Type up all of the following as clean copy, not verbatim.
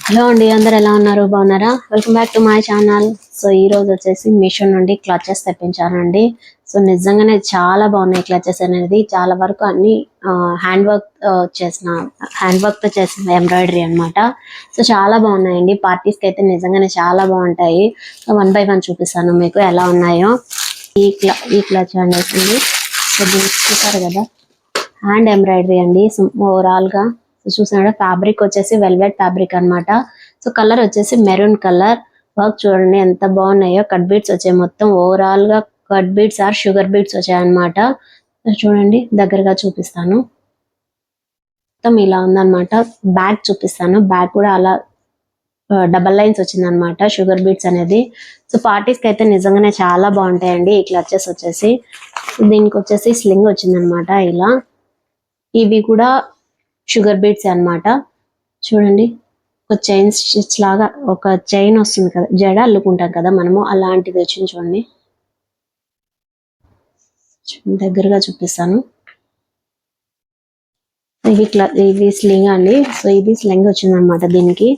Hello అండి, అందరు ఎలా ఉన్నారు? బాగున్నారా? Welcome back to my channel. So ఈ రోజు వచ్చేసి మీషో నుండి క్లచెస్ తెప్పించానండి. సో నిజంగానే చాలా బాగున్నాయి క్లచెస్ అనేది. చాలా వరకు అన్ని హ్యాండ్ వర్క్ తో చేసిన ఎంబ్రాయిడరీ అన్నమాట. సో చాలా బాగున్నాయండి. పార్టీస్ కి అయితే నిజంగానే చాలా బాగుంటాయి. సో 1 by 1 చూపిస్తాను మీకు ఎలా ఉన్నాయో. ఈ క్లచ్ అనేసి సో దీన్ని చూసారు కదా, హ్యాండ్ ఎంబ్రాయిడరీ అండి. ఓవరాల్ గా చూసారా, ఫ్యాబ్రిక్ వచ్చేసి వెల్వెట్ ఫ్యాబ్రిక్ అన్నమాట. సో కలర్ వచ్చేసి మెరూన్ కలర్. వర్క్ చూడండి ఎంత బాగున్నాయో. కట్ బీడ్స్ వచ్చాయి మొత్తం. ఓవరాల్ గా cut beads or sugar beads వచ్చాయి అన్నమాట. చూడండి, దగ్గరగా చూపిస్తాను. మొత్తం ఇలా ఉందన్నమాట. బ్యాక్ చూపిస్తాను. బ్యాక్ కూడా అలా డబల్ లైన్స్ వచ్చింది అనమాట, షుగర్ బీడ్స్ అనేది. సో పార్టీస్ కి అయితే నిజంగానే చాలా బాగుంటాయండి ఈ క్లచెస్ వచ్చేసి. దీనికి వచ్చేసి స్లింగ్ వచ్చింది అనమాట. ఇలా ఇవి కూడా షుగర్ బీడ్స్ అన్నమాట. చూడండి, ఒక చైన్ స్టిచ్ లాగా ఒక చైన్ వస్తుంది కదా, జడ అల్లుకుంటాం కదా మనము, అలాంటిది వచ్చింది చూడండి. దగ్గరగా చూపిస్తాను. ఇది స్లింగ్ అండి. సో ఇది స్లింగ్ వచ్చింది అనమాట. దీనికి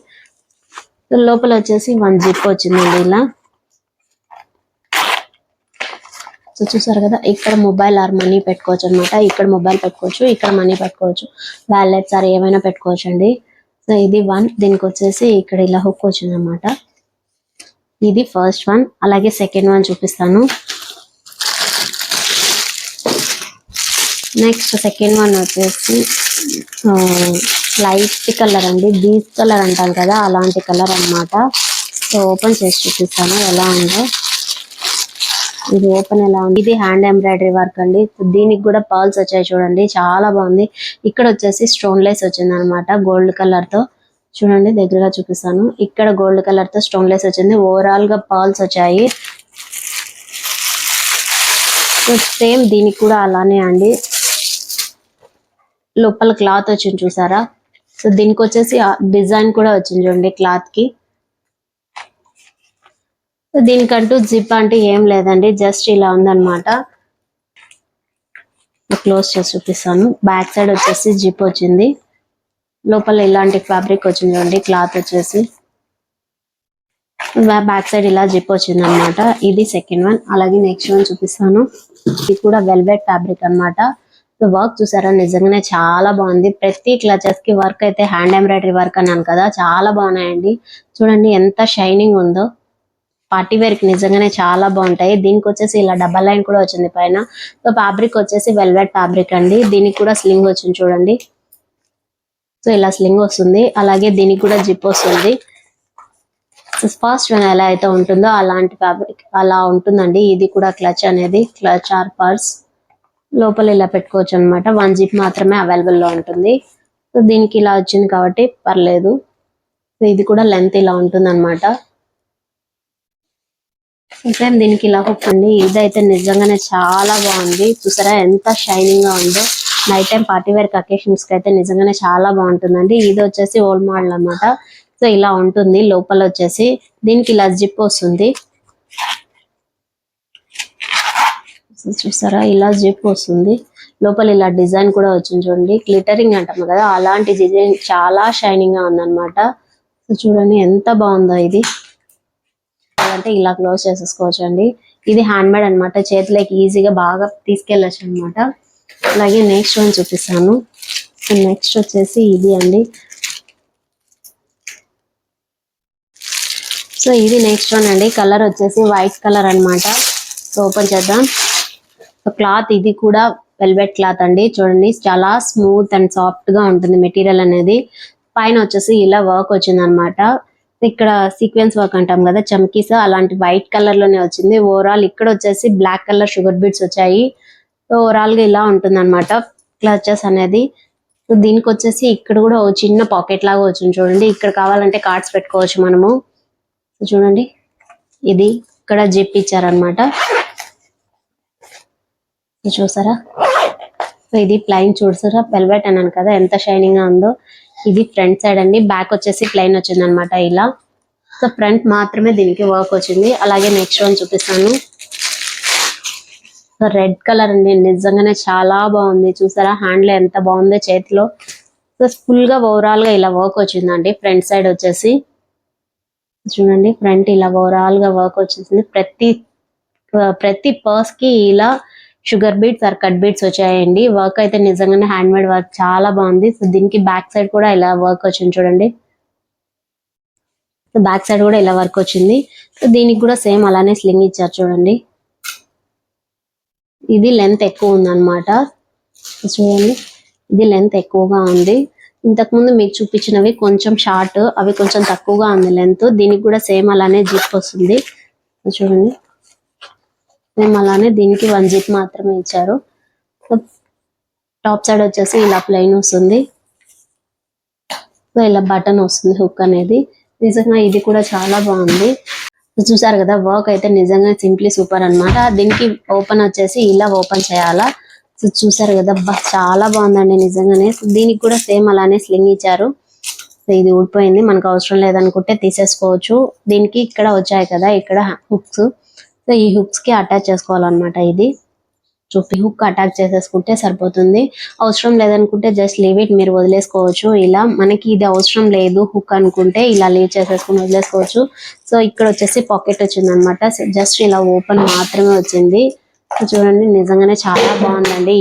లోపల వచ్చేసి 1 జిప్ వచ్చిందండి ఇలా. సో చూసారు కదా, ఇక్కడ మొబైల్ ఆర్ మనీ పెట్టుకోవచ్చు అనమాట. ఇక్కడ మొబైల్ పెట్టుకోవచ్చు, ఇక్కడ మనీ పెట్టుకోవచ్చు, వ్యాలెట్స్ ఆర్ ఏమైనా పెట్టుకోవచ్చు అండి. సో ఇది 1. దీనికి వచ్చేసి ఇక్కడ ఇలా హుక్ వచ్చింది అనమాట. ఇది ఫస్ట్ 1. అలాగే సెకండ్ 1 చూపిస్తాను. నెక్స్ట్ సెకండ్ 1 వచ్చేసి లైట్ కలర్ అండి. బీచ్ కలర్ అంటాం కదా, అలాంటి కలర్ అన్నమాట. సో ఓపెన్ చేసి చూపిస్తాను ఎలా ఉందో. ఇది ఓపెన్ ఎలా ఉంది. ఇది హ్యాండ్ ఎంబ్రాయిడరీ వర్క్ అండి. దీనికి కూడా పర్ల్స్ వచ్చాయి చూడండి, చాలా బాగుంది. ఇక్కడ వచ్చేసి స్టోన్ లేస్ వచ్చింది అనమాట, గోల్డ్ కలర్ తో. చూడండి, దగ్గరగా చూపిస్తాను. ఇక్కడ గోల్డ్ కలర్ తో స్టోన్ లేస్ వచ్చింది. ఓవరాల్ గా పర్ల్స్ వచ్చాయి. సేమ్ దీనికి కూడా అలానే అండి. లోపల క్లాత్ వచ్చింది చూసారా. సో దీనికి వచ్చేసి డిజైన్ కూడా వచ్చింది చూడండి క్లాత్ కి. దీనికంటూ జిప్ అంటే ఏం లేదండి, జస్ట్ ఇలా ఉందన్నమాట. క్లోజ్ చేసి చూపిస్తాను. బ్యాక్ సైడ్ వచ్చేసి జిప్ వచ్చింది. లోపల ఇలాంటి ఫ్యాబ్రిక్ వచ్చింది చూడండి, క్లాత్ వచ్చేసి. బ్యాక్ సైడ్ ఇలా జిప్ వచ్చింది అనమాట. ఇది సెకండ్ 1. అలాగే నెక్స్ట్ 1 చూపిస్తాను. ఇది కూడా వెల్వెట్ ఫ్యాబ్రిక్ అన్నమాట. సో వర్క్ చూసారా, నిజంగానే చాలా బాగుంది. ప్రతి క్లచెస్ కి వర్క్ అయితే హ్యాండ్ ఎంబ్రాయిడరీ వర్క్ అన్నాను కదా, చాలా బాగున్నాయండి. చూడండి ఎంత షైనింగ్ ఉందో. పార్టీ వేర్ కి నిజంగానే చాలా బాగుంటాయి. దీనికి వచ్చేసి ఇలా డబల్ లైన్ కూడా వచ్చింది పైన. సో ఫ్యాబ్రిక్ వచ్చేసి వెల్వెట్ ఫ్యాబ్రిక్ అండి. దీనికి కూడా స్లింగ్ వచ్చింది చూడండి. సో ఇలా స్లింగ్ వస్తుంది. అలాగే దీనికి కూడా జిప్ వస్తుంది. ఫస్ట్ 1 ఎలా అయితే ఉంటుందో అలాంటి ఫ్యాబ్రిక్ అలా ఉంటుందండి. ఇది కూడా క్లచ్ అనేది, క్లచ్ ఆర్ పర్స్. లోపల ఇలా పెట్టుకోవచ్చు అనమాట. 1 జిప్ మాత్రమే అవైలబుల్ లో ఉంటుంది. సో దీనికి ఇలా వచ్చింది కాబట్టి పర్లేదు. సో ఇది కూడా లెంత్ ఇలా ఉంటుంది అనమాట. సేమ్ దీనికి ఇలా హుక్ అండి. ఇదైతే నిజంగానే చాలా బాగుంది. చూసారా ఎంత షైనింగ్ గా ఉందో. Night time party wear occasions కి అయితే నిజంగానే చాలా బాగుంటుందండి. ఇది వచ్చేసి ఓల్డ్ మోడల్ అన్నమాట. సో ఇలా ఉంటుంది. లోపల వచ్చేసి దీనికి ఇలా జిప్ వస్తుంది. చూసారా, ఇలా జిప్ వస్తుంది. లోపల ఇలా డిజైన్ కూడా వచ్చింది చూడండి. గ్లిటరింగ్ అంటాం కదా, అలాంటి డిజైన్ చాలా షైనింగ్ గా ఉందన్నమాట. సో చూడండి ఎంత బాగుందో ఇది. అంటే ఇలా క్లోజ్ చేసేసుకోవచ్చు అండి. ఇది హ్యాండ్ మేడ్ అనమాట. చేతిలోకి ఈజీగా బాగా తీసుకెళ్ళచ్చు అనమాట. అలాగే నెక్స్ట్ 1 చూపిస్తాను. నెక్స్ట్ వచ్చేసి ఇది అండి. సో ఇది నెక్స్ట్ 1 అండి. కలర్ వచ్చేసి వైట్ కలర్ అన్నమాట. సో ఓపెన్ చేద్దాం. సో క్లాత్ ఇది కూడా వెల్వెట్ క్లాత్ అండి. చూడండి చాలా స్మూత్ అండ్ సాఫ్ట్ గా ఉంటుంది మెటీరియల్ అనేది. పైన వచ్చేసి ఇలా వర్క్ వచ్చింది అనమాట. ఇక్కడ సీక్వెన్స్ వర్క్ అంటాం కదా, చమ్కీస్, అలాంటి వైట్ కలర్ లోనే వచ్చింది. ఓవరాల్ ఇక్కడ వచ్చేసి బ్లాక్ కలర్ షుగర్ బీడ్స్ వచ్చాయి. ఓవరాల్ గా ఇలా ఉంటుంది అనమాట క్లచెస్ అనేది. సో దీనికి వచ్చేసి ఇక్కడ కూడా ఒక చిన్న పాకెట్ లాగా వచ్చింది చూడండి. ఇక్కడ కావాలంటే కార్డ్స్ పెట్టుకోవచ్చు మనము. చూడండి, ఇది ఇక్కడ జిప్ ఇచ్చారనమాట. చూసారా. సో ఇది ప్లైన్ చూసారా, వెల్వెట్ అన్నాను కదా ఎంత షైనింగ్ గా ఉందో. ఇది ఫ్రంట్ సైడ్ అండి. బ్యాక్ వచ్చేసి ప్లైన్ వచ్చింది అనమాట ఇలా. సో ఫ్రంట్ మాత్రమే దీనికి వర్క్ వచ్చింది. అలాగే నెక్స్ట్ 1 చూపిస్తాను. రెడ్ కలర్ అండి. నిజంగానే చాలా బాగుంది. చూసారా హ్యాండ్ లో ఎంత బాగుందో చేతిలో. ప్లస్ ఫుల్ గా ఓవరాల్ గా ఇలా వర్క్ వచ్చిందండి. ఫ్రంట్ సైడ్ వచ్చేసి చూడండి, ఫ్రంట్ ఇలా ఓవరాల్ గా వర్క్ వచ్చేసింది. ప్రతి పర్స్ కి ఇలా sugar beads or cut beads వచ్చాయండి. వర్క్ అయితే నిజంగానే హ్యాండ్ మేడ్ వర్క్ చాలా బాగుంది. సో దీనికి బ్యాక్ సైడ్ కూడా ఇలా వర్క్ వచ్చింది చూడండి. బ్యాక్ సైడ్ కూడా ఇలా వర్క్ వచ్చింది. సో దీనికి కూడా సేమ్ అలానే స్లింగ్ ఇచ్చారు చూడండి. ఇది లెంత్ ఎక్కువ ఉంది అనమాట. చూడండి, ఇది లెంత్ ఎక్కువగా ఉంది. ఇంతకు ముందు మీకు చూపించినవి కొంచెం షార్ట్, అవి కొంచెం తక్కువగా ఉంది లెంత్. దీనికి కూడా సేమ్ అలానే జిప్ వస్తుంది చూడండి. సేమ్ అలానే దీనికి 1 జిప్ మాత్రమే ఇచ్చారు. టాప్ సైడ్ వచ్చేసి ఇలా ప్లెయిన్ వస్తుంది. సో ఇలా బటన్ వస్తుంది, హుక్ అనేది. నిజంగా ఇది కూడా చాలా బాగుంది. చూసారు కదా, వర్క్ అయితే నిజంగా సింప్లీ సూపర్ అన్నమాట. దీనికి ఓపెన్ వచ్చేసి ఇలా ఓపెన్ చేయాలా. సో చూసారు కదా, చాలా బాగుందండి నిజంగానే. దీనికి కూడా సేమ్ అలానే స్లింగ్ ఇచ్చారు. సో ఇది ఊడిపోయింది, మనకు అవసరం లేదనుకుంటే తీసేసుకోవచ్చు. దీనికి ఇక్కడ వచ్చాయి కదా, ఇక్కడ హుక్స్. సో ఈ హుక్స్ కి అటాచ్ చేసుకోవాలన్నమాట. ఇది చూపి హుక్ అటాచ్ చేసేసుకుంటే సరిపోతుంది. అవసరం లేదనుకుంటే జస్ట్ లీవ్ ఇట్, మీరు వదిలేసుకోవచ్చు. ఇలా మనకి ఇది అవసరం లేదు హుక్ అనుకుంటే ఇలా లీవ్ చేసేసుకుని వదిలేసుకోవచ్చు. సో ఇక్కడ వచ్చేసి పాకెట్ వచ్చింది అనమాట. జస్ట్ ఇలా ఓపెన్ మాత్రమే వచ్చింది. చూడండి, నిజంగానే చాలా బాగుందండి.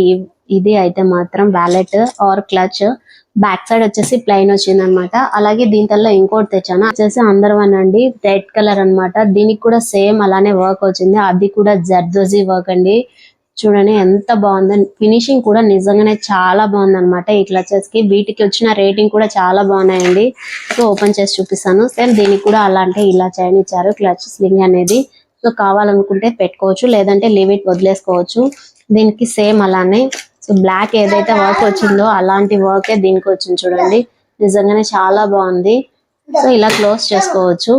ఇది అయితే మాత్రం wallet or clutch. Back side వచ్చేసి ప్లెయిన్ వచ్చింది అనమాట. అలాగే దీంట్లో ఇంకోటి తెచ్చాను, వచ్చేసి అందర్వన్ అండి, రెడ్ కలర్ అన్నమాట. దీనికి కూడా సేమ్ అలానే వర్క్ వచ్చింది. అది కూడా జర్దోజీ వర్క్ అండి. చూడండి ఎంత బాగుందో, ఫినిషింగ్ కూడా నిజంగానే చాలా బాగుంది అనమాట. ఈ క్లచెస్ కి వీటికి వచ్చిన రేటింగ్ కూడా చాలా బాగున్నాయండి. సో ఓపెన్ చేసి చూపిస్తాను. సేమ్ దీనికి కూడా అలాంటి ఇలా చైన్ ఇచ్చారు, క్లచ్ స్లింగ్ అనేది. సో కావాలనుకుంటే పెట్టుకోవచ్చు, లేదంటే లీవ్ ఇట్ వదిలేసుకోవచ్చు. దీనికి సేమ్ అలానే సో బ్లాక్ ఏదైతే వర్క్ వచ్చిందో అలాంటి వర్కే దీనికి వచ్చింది చూడండి. నిజంగానే చాలా బాగుంది. సో ఇలా క్లోజ్ చేసుకోవచ్చు.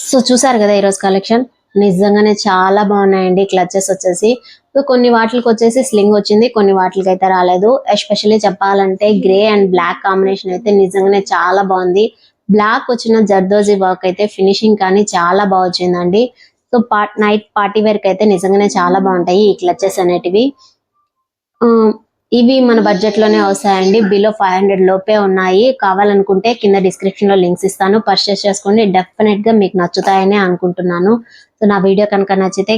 సో చూసారు కదా ఈరోజు కలెక్షన్, నిజంగానే చాలా బాగున్నాయండి క్లచెస్ వచ్చేసి. సో కొన్ని వాటికి వచ్చేసి స్లింగ్ వచ్చింది, కొన్ని వాటికి అయితే రాలేదు. ఎస్పెషల్లీ చెప్పాలంటే గ్రే అండ్ బ్లాక్ కాంబినేషన్ అయితే నిజంగానే చాలా బాగుంది. బ్లాక్ వచ్చిన జర్దోజీ వర్క్ అయితే ఫినిషింగ్ కానీ చాలా బాగా వచ్చిందండి. సో నైట్ పార్టీ వేర్ కి అయితే నిజంగానే చాలా బాగుంటాయి ఈ క్లచెస్ అనేటివి. ఇవి మన బడ్జెట్ లోనే వస్తాయండి. బిలో 500 లోపే ఉన్నాయి. కావాలనుకుంటే కింద డిస్క్రిప్షన్ లో లింక్స్ ఇస్తాను, పర్చేస్ చేసుకోండి. డెఫినెట్ గా మీకు నచ్చుతాయని అనుకుంటున్నాను. సో నా వీడియో కనుక నచ్చితే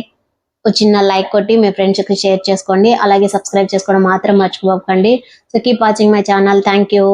ఒక చిన్న లైక్ కొట్టి మీ ఫ్రెండ్స్ కి షేర్ చేసుకోండి. అలాగే సబ్స్క్రైబ్ చేసుకోవడం మాత్రం మర్చిపోకండి. So keep watching my channel. Thank you.